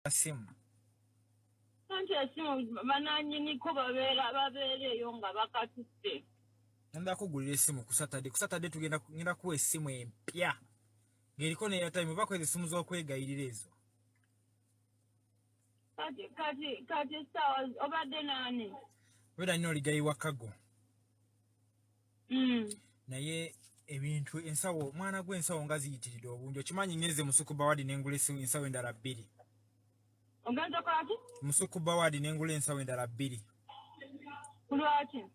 simu. Anti esimu bananyini ko babeereyo nga bakatutte. Nenda kugulira esimu ku Saturday tugenda kuwa esimu empya. Ngiriko ne airtime bako esimu z'okwegayirira ezo. Kati sawa obadde nani? Weda nnyo ligayiwa Kago. Naye ebintu ensawo mwana gwe ensawo nga ziyitiridde obungi okimanyi ngeze Musukuba wadi n'engula ensawo endala 2. Oganza kwaki? Musukuba wadi n'engula ensawo endala 2. Kulwaki?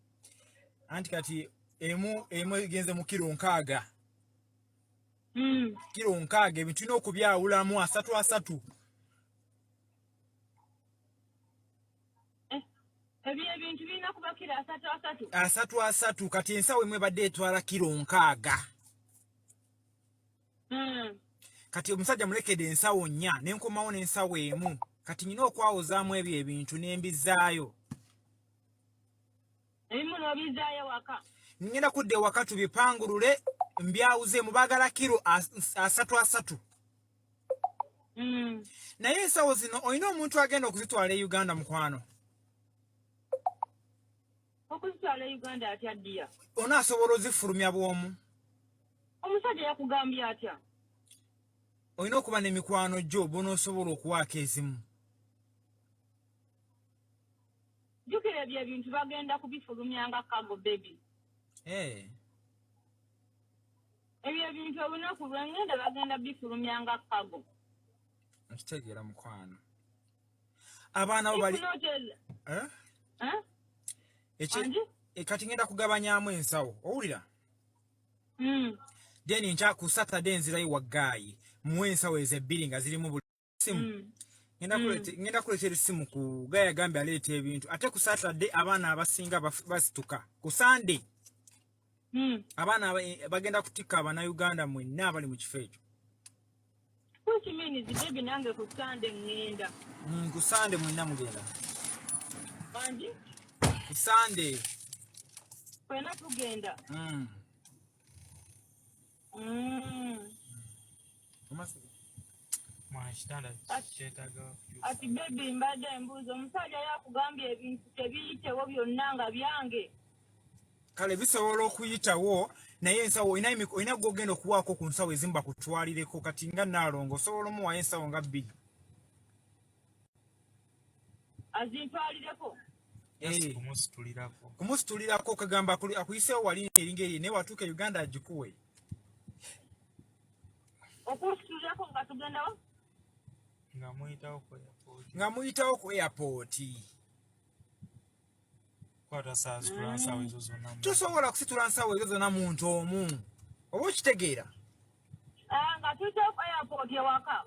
Anti kati emu genze mu kilo 6. Kilo 6 ebintu bino okubyawulamu 3. Ebintu birina kuba kilo 3. 3 kati ensawo emwe badde etwala kilo 6. Kati omusajja mulekedde ensawo 4 n'enkomawo n'ensawo emu. Kati nyina okwawuzaamu ebyo ebintu n'embizaayo. Ebimu n'obizaayo waka. Ngenda kudde waka tubipangulule mbyawuze mu baagala kilo 3. Naye ensawo zino olina omuntu agenda okuzitwala e Uganda mukwano. Okuzitwala e Uganda atya ddiya? Onaasobola ozifulumya bw'omu. Omusajja yakugambye atya? Olina okuba n'emikwano gyo b'onoosobola okuwaako ezimu. Jjukira ebyo ebintu bagenda kubifulumya nga Kago baby. Ebyo ebintu olunaku lwengenda bagenda bifulumya nga Kago. Nkitegeera mukwano. Abaana bo bali kati ngenda kugabanyaamu ensawo owulira? Deni ncha ku Saturday nzirayo Waggayi muwe ensawo ezo 2 nga zirimu buli simu. Ngenda kuleetera essimu ku Gaya Gambe aleeta ebintu ate ku Saturday abaana abasinga basituka ku Sunday. Abaana bagenda kutikka Abannayuganda mwenna abali mu kifo ekyo. Which means baby nange ku Sunday ngenda. Ku Sunday mwenna mugenda. Banji? Ku Sunday. Kwena tugenda. Ati baby mbadde embuuzo omusajja yakugambye ebintu tebiyitewo byonna nga byange. Kale bisobola okuyitawo naye ensawo olina gw'ogenda okuwaako ku nsawo ezimu bakutwalireko kati nga Naalongo osobola omuwayo ensawo nga 2. Azintwalireko? Kumusitulirako okagamba akuyiseewo wali eringa eri naye watuuka e Uganda agikuwe. Okusitulirako nga tugendawo? Nga muyitawo ku airport. Tosobola kusitula nsawo ezo zonna muntu omu. Oba okitegeera? Nga tuyitawo ku airport ewaka.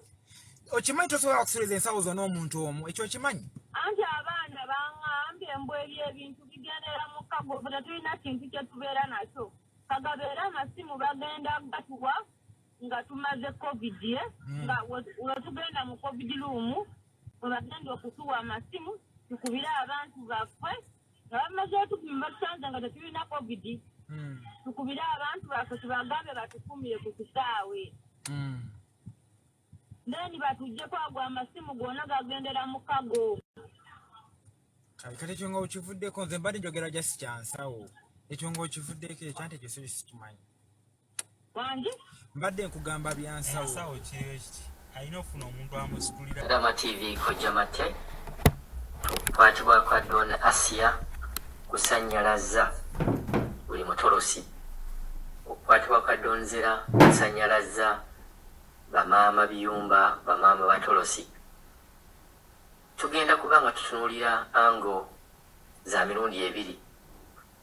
Okimanyi tosobola kusitula ensawo zonna omuntu omu. Ekyo okimanyi? Anti abaana baŋŋambye mbweri ebintu bigendera mu Kago ffe tetulina kintu kye tubeera nakyo. Kagabeera amasimu bagenda gatuwa nga tumaze COVID nga wetugenda mu COVID room we bagenda okutuwa amasimu tukubire abantu baffe nga bamaze otupima batusanze nga tetulina COVID. Tukubire abantu baffe tubagambe batukumire ku kisaawe. Then batujje kwagwa amasimu gonna gagendera mu Kago. Kati ekyo nga okivuddeko nze mbadde njogera just kyansawo. Ekyo nga okivuddeko ekyante ekyo sikimanyi. Wangi? Mbadde nkugamba byansawo. Ensawo kiriyo kiti alina ofuna omuntu amusitulira. Rama TV kojja mate okukwatibwa kwa Don Asiya kusanyalaza buli mutolosi. Okukwatibwa kwa Donzera kusanyalaza bamaama biyumba bamaama batolosi. Tugenda kubanga tutunuulira ango za mirundi 2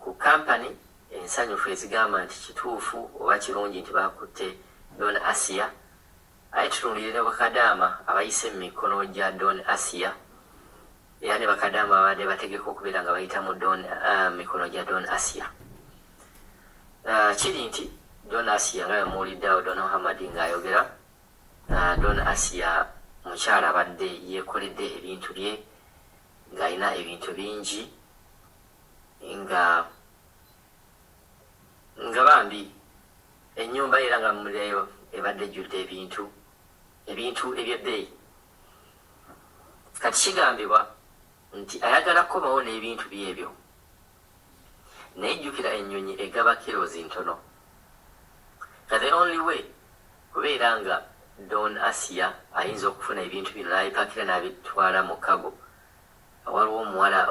ku kampani ensanyufu ezigamba nti kituufu oba kirungi nti bakutte Don Asiya. Aye tutunuulire bakadaama abayise mu mikono gya Don Asiya era ne bakadaama abadde bategeka okubeera nga bayita mu mikono gya Don Asiya. Kiri nti Don Asiya nga yamuwuliddeawo Don Hamadi ng'ayogera. Don Asiya mukyala abadde yeekoledde ebintu bye ng'alina ebintu bingi nga bambi ennyumba era nga muleyo ebadde ejjudde ebintu ebyebbeeyi. kati kigambibwa nti ayagala kukomawo n'ebintu byebyo naye jjukira ennyonyi egaba kilozi ntono. The only way kubeera nga Don Asiya ayinza okufuna ebintu bino n'abipakira n'abitwala mu kago. Waliwo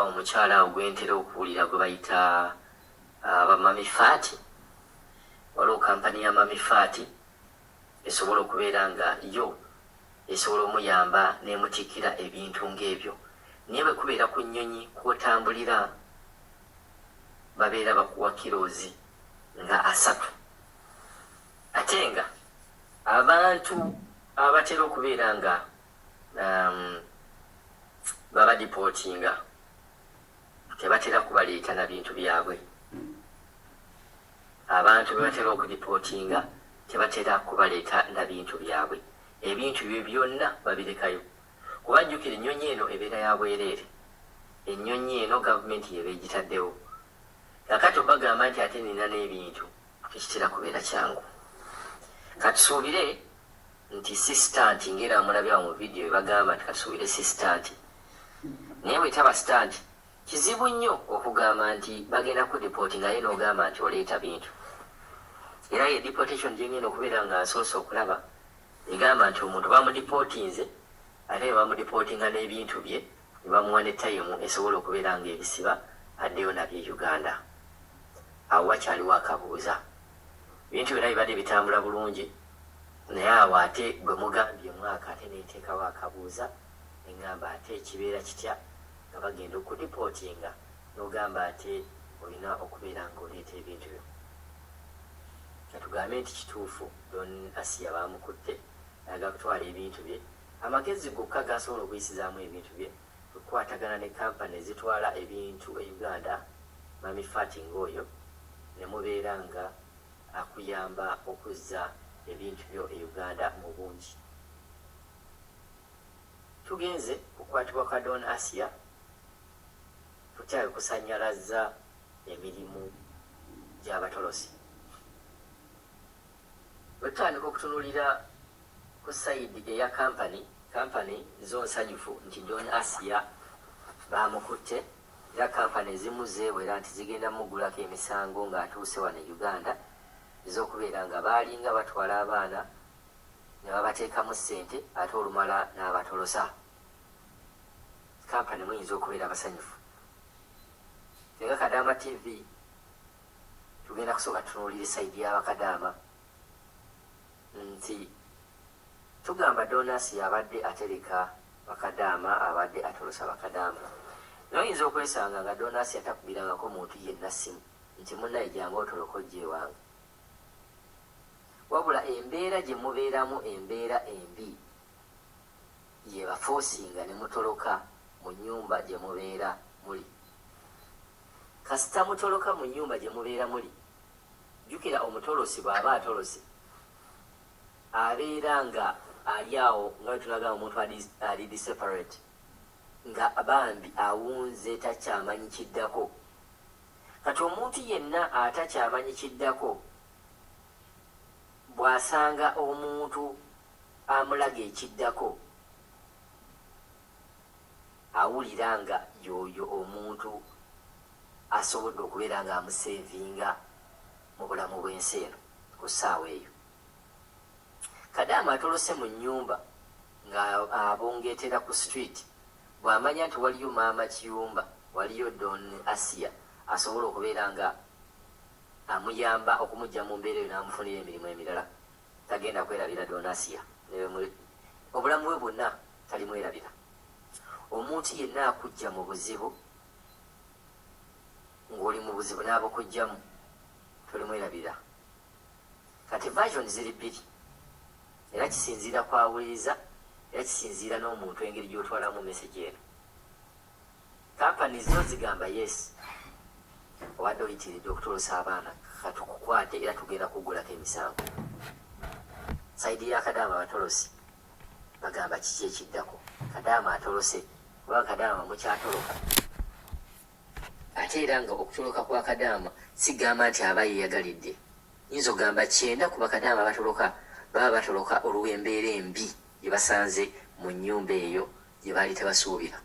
omukyala ogwentera okuwulira gwe bayita abamamifaati. Waliwo kampani ya mamifaati esobola okubeera nga yo esobola omuyamba n'emutikira ebintu ng'ebyo. Naye bwe kubeera ku nnyonyi kw'otambulira babeera bakuwa kilozi nga 3. Ate nga abantu abatera okubeera nga babadipootinga tebatera kubaleeta na bintu byabwe. Abantu bebatera okudipootinga tebatera kubaleeta na bintu byabwe. Ebintu bye byonna babirekayo. Kuba jjukira ennyonyi eno ebeera ya bwereere. Ennyonyi eno gavumenti yeba egitaddewo. Kakati obagamba nti ate nina n'ebintu tekitera kubeera kyangu. Katusuubire nti sistanti ngera mulabya mu video bagamba nti katusuubire sistanti. Naye bwetaba sitanti kizibu nnyo okugamba nti bagenda kudipootinga ye n'ogamba nti oleeta bintu. Era ye deportation gyengenda okubeera nga nsoose okulaba egamba nti omuntu bamudipootinze ate bamudipootinga n'ebintu bye ne bamuwa ne tayimu esobola okubeera nga ebisiba addeyo nabye Uganda. Awo wakyaliwo akabuuza. Ebintu byonna bibadde bitambula bulungi naye awo ate bwe mugambye omwaka ate neeteekawo akabuuza engamba ate kibeera kitya nga bagenda okudipootinga n'ogamba ate olina okubeera nga oleeta ebintu byo. Katugambe nti kituufu Don Asiya bamukutte ayagala kutwala ebintu bye. Amagezi gokka gasobola okuyisizaamu ebintu bye okukwatagana ne kampani ezitwala ebintu e Uganda mamifaati ng'oyo ne mubeera nga akuyamba okuzza ebintu byo e Uganda mu bungi. Tugenze kukwatibwa kwa Don Asiya tutyawe kusannyalazza emirimu gy'abatolosi. Bwe tutandika okutunuulira ku sayidi eya kampani zo nsanyufu nti Don Asiya bamukutte era kampani ezimu zeewera nti zigenda mugulako emisango ng'atuuse wano e Uganda ez'okubeera nga baalinga batwala abaana ne babateekamu ssente ate olumala n'abatolosa. Kampani muyinza okubeera basanyufu. Nga Kadaama TV tugenda kusooka tutunuulira sayidi y'Abakadaama nti tugamba Don Asiya abadde atereka Bakadaama abadde atolosa Bakadaama. Noyinza okwesanga nga Don Asiya takubirangako muntu yenna ssimu nti munnaye jangu otoloka ojje ewange. Wabula embeera gye mubeeramu embeera embi ye bafoosinga ne mutoloka mu nnyumba gye mubeera muli. Kasita mutoloka mu nnyumba gye mubeera muli, jjukira omutolosi bw'aba atolose abeera nga ali awo nga tulaga omuntu ali diseparate nga bambi awunze takyamanyi kiddako. Kati omuntu yenna atakyamanyi kiddako bw'asanga omuntu amulaga ekiddako awulira nga yoyo omuntu asobodde okubeera nga amuseevinga mu bulamu bw'ensi eno ku ssaawa eyo. Kadaama atolose mu nnyumba ng'abongeetera ku street bw'amanya nti waliyo maama Kiyumba, waliyo Don Asiya asobola okubeera nga amuyamba okumujja mu mbeera eyo n'amufunira emirimu emirala, tagenda kwerabira Don Asiya. Obulamu bwe bwonna talimwerabira. Omuntu yenna akujja mu buzibu ng'oli mu buzibu n'abakujjamu tolimwerabira. Kati version ziri bbiri era kisinziira kwawuliriza era kisinziira n'omuntu engeri gy'otwalamu message eno. Kampani zo zigamba yes obadde oyitiridde okutolosa abaana katukukwate era tugenda kugulako emisango. Saidi ya Kadaama abatolosi bagamba kiki ekiddako. Kadaama atolose kuba Kadaama mukyatoloka. Ate era nga okutoloka kwa Kadaama sigamba nti aba yeyagalidde. Yinza ogamba 9 ku Bakadaama batoloka baba batoloka olw'embeera embi gye basanze mu nnyumba eyo gye baali tebasuubira.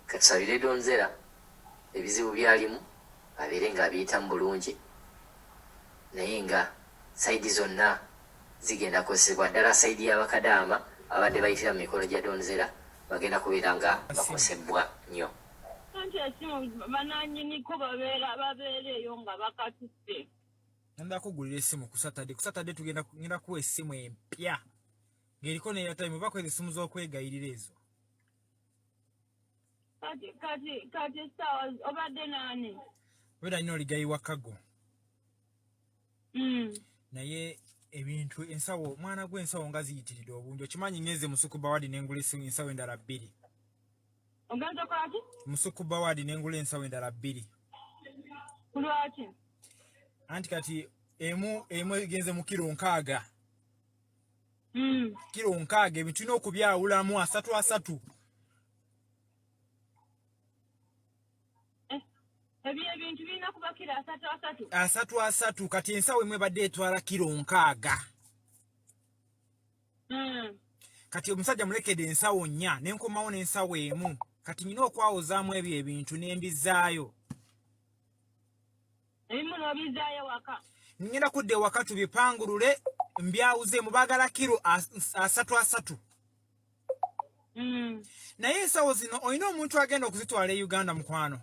Katusabire Donzera ebizibu byalimu abeere ng'abiyitamu bulungi, naye nga sayidi zonna zigenda kozesebwa, ddala sayidi y'Abakadaama abadde bayitira mu mikolo gya Donzera bagenda kubeera nga bakosebwa nnyo. Anti esimu bananyiniko babeereyo nga bakatutte. Nda kugulira esimu ku Saturday tugenda kuwa esimu empya ng'eriko ne airtime bakweza esimu z'okwegayirira ezo. Kati sawa obadde nani? Weda nnyo oligayiwa Kago. Mm. Naye ebintu ensawo mwana gw'ensawo nga ziyitiridde obungi okimanyi ngeze Musukuba wadi n'engula ensawo endala 2. Ogenza kwaki? Musukuba wadi n'engula ensawo endala 2. Kulwaki? Anti kati emu egenze mu kilo 6. Kilo 6 ebintu tulina okubyawulamu 3. Ebintu birina kuba kilo 3. 3 kati ensawo emwe badde etwala kilo 6. Kati omusajja mulekedde ensawo 4 n'enkomawo n'ensawo emu. Kati nyina okwawuzaamu ebyo ebintu n'embizaayo. Ebimu n'obizaayo waka. Ngenda kudde waka tubipangulule mbyawuzeemu baagala kilo 3. Naye ensawo zino olina omuntu agenda okuzitwala e Uganda mukwano.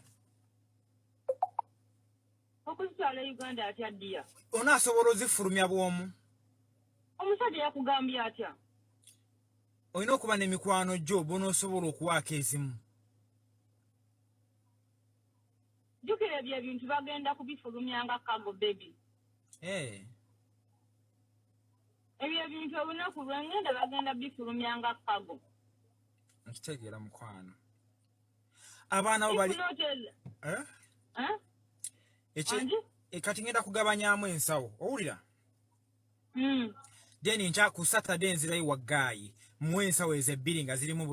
Okuzitwala e Uganda atya ddiya? Onaasobola ozifulumya bw'omu. Omusajja yakugambye atya? Olina okuba n'emikwano gyo b'onoosobola okuwaako ezimu. Jjukira ebyo ebintu bagenda kubifulumya nga Kago baby. Ebyo ebintu olunaku lwengenda bagenda bifulumya nga Kago. Nkitegeera mukwano. Abaana bo bali kati ngenda kugabanyaamu ensawo owulira? Then nkya ku Saturday nzirayo wa Gayi mu ensawo ezo 2 nga zirimu